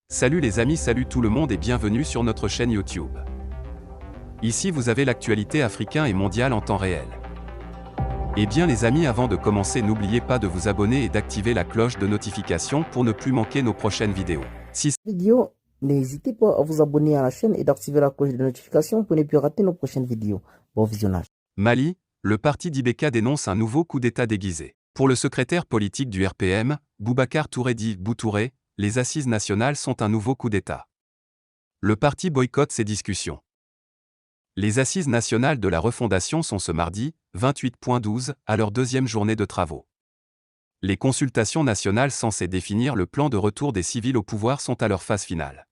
Salut les amis, salut tout le monde et bienvenue sur notre chaîne YouTube. Ici vous avez l'actualité africaine et mondiale en temps réel. Et bien les amis, avant de commencer, n'oubliez pas de vous abonner et d'activer la cloche de notification pour ne plus manquer nos prochaines vidéos. Si Vidéo, n'hésitez pas à vous abonner à la chaîne et d'activer la cloche de notification pour ne plus rater nos prochaines vidéos. Bon visionnage. Mali, le parti d'Ibeka dénonce un nouveau coup d'État déguisé. Pour le secrétaire politique du RPM, Boubacar Touré dit Boutouré, les assises nationales sont un nouveau coup d'État. Le parti boycotte ces discussions. Les assises nationales de la refondation sont ce mardi, 28.12, à leur deuxième journée de travaux. Les consultations nationales censées définir le plan de retour des civils au pouvoir sont à leur phase finale.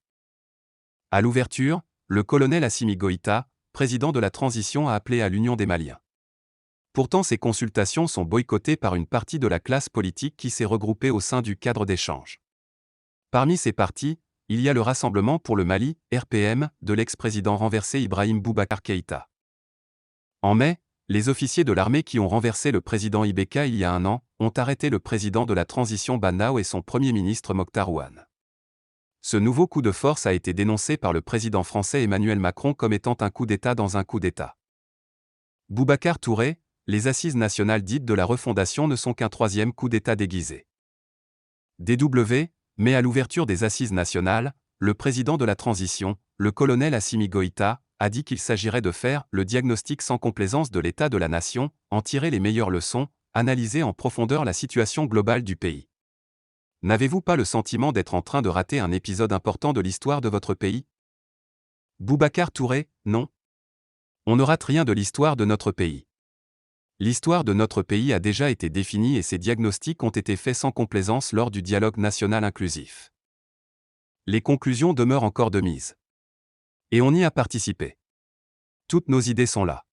À l'ouverture, le colonel Assimi Goïta, président de la transition, a appelé à l'union des Maliens. Pourtant, ces consultations sont boycottées par une partie de la classe politique qui s'est regroupée au sein du cadre d'échange. Parmi ces partis, il y a le Rassemblement pour le Mali, RPM, de l'ex-président renversé Ibrahim Boubacar Keïta. En mai, les officiers de l'armée qui ont renversé le président Ibeka il y a un an, ont arrêté le président de la transition Banao et son premier ministre Mokhtar Ouane. Ce nouveau coup de force a été dénoncé par le président français Emmanuel Macron comme étant un coup d'État dans un coup d'État. Boubacar Touré, les assises nationales dites de la refondation ne sont qu'un troisième coup d'État déguisé. DW, mais à l'ouverture des assises nationales, le président de la transition, le colonel Assimi Goïta, a dit qu'il s'agirait de faire le diagnostic sans complaisance de l'état de la nation, en tirer les meilleures leçons, analyser en profondeur la situation globale du pays. N'avez-vous pas le sentiment d'être en train de rater un épisode important de l'histoire de votre pays? Boubacar Touré, non. On ne rate rien de l'histoire de notre pays. L'histoire de notre pays a déjà été définie et ces diagnostics ont été faits sans complaisance lors du dialogue national inclusif. Les conclusions demeurent encore de mise. Et on y a participé. Toutes nos idées sont là.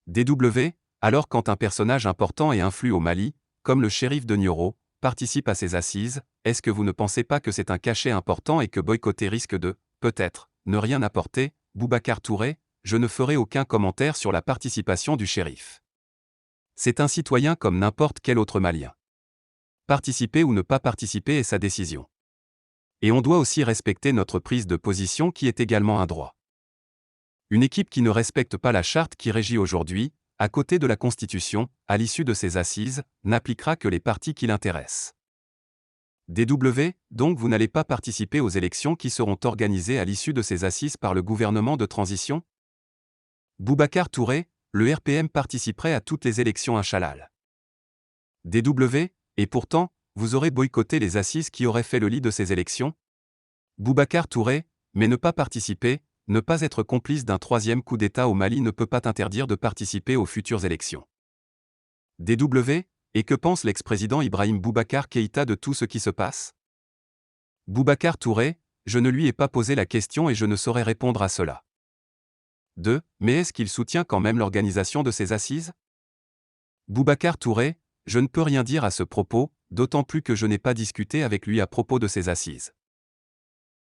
DW, alors quand un personnage important et influent au Mali, comme le shérif de Nioro, participe à ces assises, est-ce que vous ne pensez pas que c'est un cachet important et que boycotter risque de, peut-être, ne rien apporter? Boubacar Touré, je ne ferai aucun commentaire sur la participation du shérif. C'est un citoyen comme n'importe quel autre Malien. Participer ou ne pas participer est sa décision. Et on doit aussi respecter notre prise de position qui est également un droit. Une équipe qui ne respecte pas la charte qui régit aujourd'hui, à côté de la Constitution, à l'issue de ces assises, n'appliquera que les partis qui l'intéressent. DW, donc vous n'allez pas participer aux élections qui seront organisées à l'issue de ces assises par le gouvernement de transition? Boubacar Touré, le RPM participerait à toutes les élections inchallah. DW, et pourtant, vous aurez boycotté les assises qui auraient fait le lit de ces élections? Boubacar Touré, mais ne pas participer, ne pas être complice d'un troisième coup d'État au Mali ne peut pas t'interdire de participer aux futures élections. DW, et que pense l'ex-président Ibrahim Boubacar Keïta de tout ce qui se passe? Boubacar Touré, je ne lui ai pas posé la question et je ne saurais répondre à cela. 2. Mais est-ce qu'il soutient quand même l'organisation de ces assises? Boubacar Touré, je ne peux rien dire à ce propos, d'autant plus que je n'ai pas discuté avec lui à propos de ces assises.